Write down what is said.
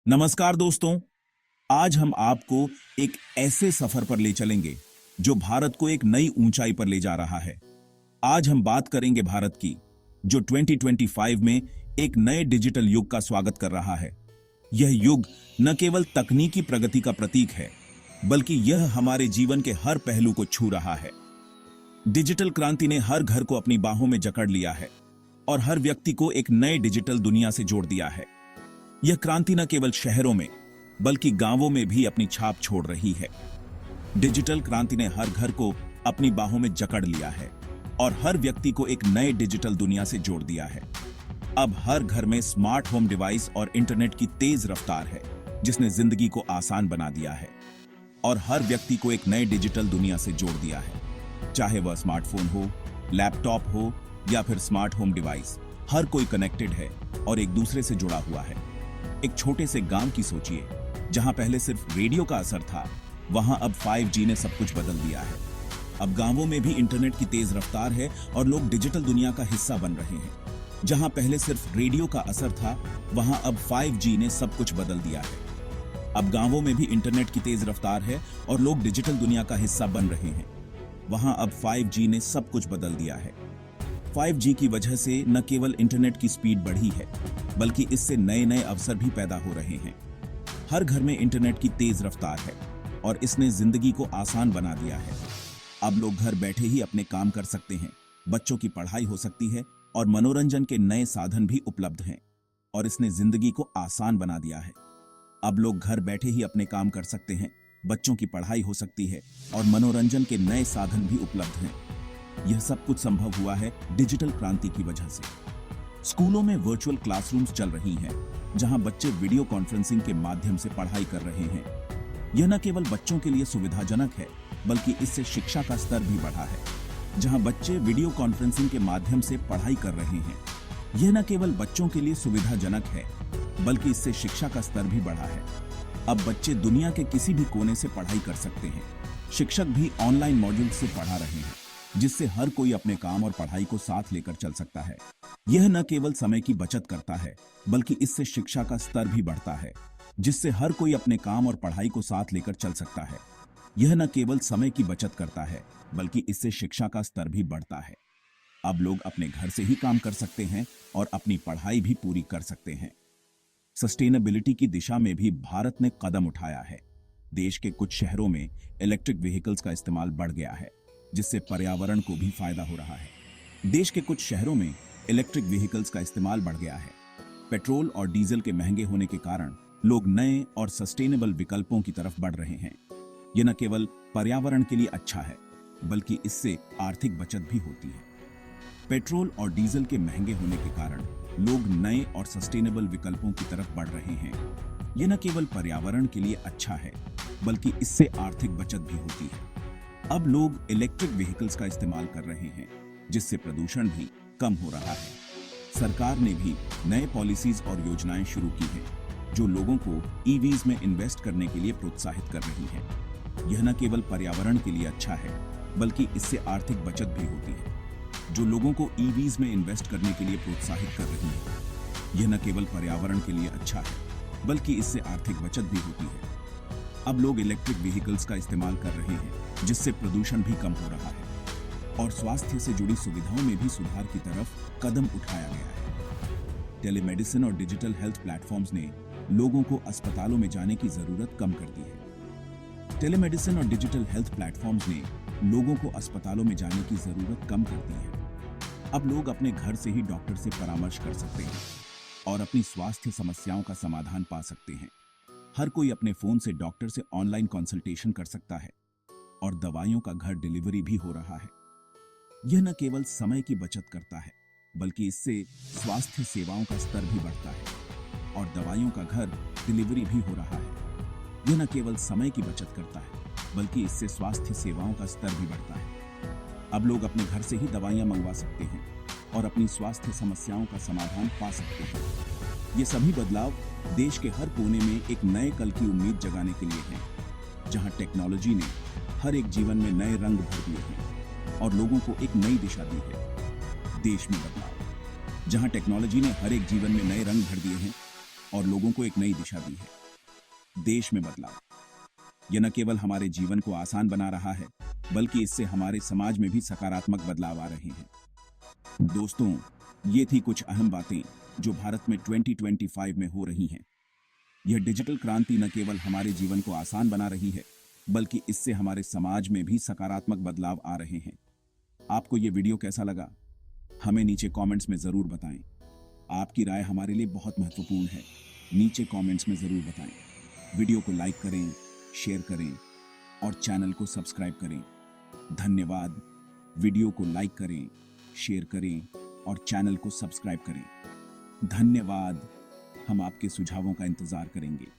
नमस्कार दोस्तों। आज हम आपको एक ऐसे सफर पर ले चलेंगे जो भारत को एक नई ऊंचाई पर ले जा रहा है। आज हम बात करेंगे भारत की, जो 2025 में एक नए डिजिटल युग का स्वागत कर रहा है। यह युग न केवल तकनीकी प्रगति का प्रतीक है, बल्कि यह हमारे जीवन के हर पहलू को छू रहा है। डिजिटल क्रांति ने हर घर को अपनी बाहों में जकड़ लिया है और हर व्यक्ति को एक नए डिजिटल दुनिया से जोड़ दिया है। यह क्रांति न केवल शहरों में बल्कि गांवों में भी अपनी छाप छोड़ रही है। डिजिटल क्रांति ने हर घर को अपनी बाहों में जकड़ लिया है और हर व्यक्ति को एक नए डिजिटल दुनिया से जोड़ दिया है। अब हर घर में स्मार्ट होम डिवाइस और इंटरनेट की तेज रफ्तार है, जिसने जिंदगी को आसान बना दिया है और हर व्यक्ति को एक नए डिजिटल दुनिया से जोड़ दिया है। चाहे वह स्मार्टफोन हो, लैपटॉप हो या फिर स्मार्ट होम डिवाइस, हर कोई कनेक्टेड है और एक दूसरे से जुड़ा हुआ है। एक छोटे से गांव की सोचिए, जहां पहले सिर्फ रेडियो का असर था, वहां अब 5G ने सब कुछ बदल दिया है। अब गांवों में भी इंटरनेट की तेज रफ्तार है और लोग डिजिटल दुनिया का हिस्सा बन रहे हैं। जहां पहले सिर्फ रेडियो का असर था, वहां अब 5G ने सब कुछ बदल दिया है। अब गांवों में भी इंटरनेट की तेज रफ्तार है और लोग डिजिटल दुनिया का हिस्सा बन रहे हैं। वहां अब 5G ने सब कुछ बदल दिया है। 5G की वजह से न केवल इंटरनेट की स्पीड बढ़ी है, बल्कि इससे नए नए अवसर भी पैदा हो रहे हैं। हर घर में इंटरनेट की तेज रफ्तार है और इसने जिंदगी को आसान बना दिया है। अब लोग घर बैठे ही अपने काम कर सकते हैं, बच्चों की पढ़ाई हो सकती है और मनोरंजन के नए साधन भी उपलब्ध हैं और इसने जिंदगी को आसान बना दिया है। अब लोग घर बैठे ही अपने काम कर सकते हैं, बच्चों की पढ़ाई हो सकती है और मनोरंजन के नए साधन भी उपलब्ध हैं। यह सब कुछ संभव हुआ है डिजिटल क्रांति की वजह से। स्कूलों में वर्चुअल क्लासरूम्स चल रही हैं, जहां बच्चे वीडियो कॉन्फ्रेंसिंग के माध्यम से पढ़ाई कर रहे हैं। यह न केवल बच्चों के लिए सुविधाजनक है, बल्कि इससे शिक्षा का स्तर भी बढ़ा है। जहां बच्चे वीडियो कॉन्फ्रेंसिंग के माध्यम से पढ़ाई कर रहे हैं, यह न केवल बच्चों के लिए सुविधाजनक है, बल्कि इससे शिक्षा का स्तर भी बढ़ा है। अब बच्चे दुनिया के किसी भी कोने से पढ़ाई कर सकते हैं। शिक्षक भी ऑनलाइन मॉड्यूल से पढ़ा रहे हैं, जिससे हर कोई अपने काम और पढ़ाई को साथ लेकर चल सकता है। यह न केवल समय की बचत करता है, बल्कि इससे शिक्षा का स्तर भी बढ़ता है, जिससे हर कोई अपने काम और पढ़ाई को साथ लेकर चल सकता है। यह न केवल समय की बचत करता है, बल्कि इससे शिक्षा का स्तर भी बढ़ता है। अब लोग अपने घर से ही काम कर सकते हैं और अपनी पढ़ाई भी पूरी कर सकते हैं। सस्टेनेबिलिटी की दिशा में भी भारत ने कदम उठाया है। देश के कुछ शहरों में इलेक्ट्रिक व्हीकल्स का इस्तेमाल बढ़ गया है, जिससे पर्यावरण को भी फायदा हो रहा है। देश के कुछ शहरों में इलेक्ट्रिक व्हीकल्स का इस्तेमाल बढ़ गया है। पेट्रोल और डीजल के महंगे होने के कारण लोग नए और सस्टेनेबल विकल्पों की तरफ बढ़ रहे हैं। यह न केवल पर्यावरण के लिए अच्छा है, बल्कि इससे आर्थिक बचत भी होती है। पेट्रोल और डीजल के महंगे होने के कारण लोग नए और सस्टेनेबल विकल्पों की तरफ बढ़ रहे हैं। यह न केवल पर्यावरण के लिए अच्छा है, बल्कि इससे आर्थिक बचत भी होती है। अब लोग इलेक्ट्रिक व्हीकल्स का इस्तेमाल कर रहे हैं, जिससे प्रदूषण भी कम हो रहा है। सरकार ने भी नए पॉलिसीज और योजनाएं शुरू की हैं, जो लोगों को ईवीज में इन्वेस्ट करने के लिए प्रोत्साहित कर रही हैं। यह न केवल पर्यावरण के लिए अच्छा है, बल्कि इससे आर्थिक बचत भी होती है। जो लोगों को ईवीज में इन्वेस्ट करने के लिए प्रोत्साहित कर रही है, यह न केवल पर्यावरण के लिए अच्छा है, बल्कि इससे आर्थिक बचत भी होती है। अब लोग इलेक्ट्रिक व्हीकल्स का इस्तेमाल कर रहे हैं, जिससे प्रदूषण भी कम हो रहा है और स्वास्थ्य से जुड़ी सुविधाओं में भी सुधार की तरफ कदम उठाया गया है। टेलीमेडिसिन और डिजिटल हेल्थ प्लेटफॉर्म्स ने लोगों को अस्पतालों में जाने की जरूरत कम कर दी है। टेलीमेडिसिन और डिजिटल हेल्थ प्लेटफॉर्म्स ने लोगों को अस्पतालों में जाने की जरूरत कम कर दी है। अब लोग अपने घर से ही डॉक्टर से परामर्श कर सकते हैं और अपनी स्वास्थ्य समस्याओं का समाधान पा सकते हैं। हर कोई अपने फोन से डॉक्टर से ऑनलाइन कंसल्टेशन कर सकता है और दवाइयों का घर डिलीवरी भी हो रहा है। यह न केवल समय की बचत करता है, बल्कि इससे स्वास्थ्य सेवाओं का स्तर भी बढ़ता है और दवाइयों का घर डिलीवरी भी हो रहा है। यह न केवल समय की बचत करता है, बल्कि इससे स्वास्थ्य सेवाओं का स्तर भी बढ़ता है। अब लोग अपने घर से ही दवाइयां मंगवा सकते हैं और अपनी स्वास्थ्य समस्याओं का समाधान पा सकते हैं। ये सभी बदलाव देश के हर कोने में एक नए कल की उम्मीद जगाने के लिए हैं, जहां टेक्नोलॉजी ने हर एक जीवन में नए रंग भर दिए हैं और लोगों को एक नई दिशा दी है। देश में बदलाव, जहां टेक्नोलॉजी ने हर एक जीवन में नए रंग भर दिए हैं और लोगों को एक नई दिशा दी है। देश में बदलाव यह न केवल हमारे जीवन को आसान बना रहा है, बल्कि इससे हमारे समाज में भी सकारात्मक बदलाव आ रहे हैं। दोस्तों, ये थी कुछ अहम बातें जो भारत में 2025 में हो रही हैं। यह डिजिटल क्रांति न केवल हमारे जीवन को आसान बना रही है, बल्कि इससे हमारे समाज में भी सकारात्मक बदलाव आ रहे हैं। आपको यह वीडियो कैसा लगा? हमें नीचे कमेंट्स में जरूर बताएं। आपकी राय हमारे लिए बहुत महत्वपूर्ण है। नीचे कमेंट्स में जरूर बताएं। वीडियो को लाइक करें, शेयर करें और चैनल को सब्सक्राइब करें। धन्यवाद। वीडियो को लाइक करें, शेयर करें और चैनल को सब्सक्राइब करें। धन्यवाद। हम आपके सुझावों का इंतजार करेंगे।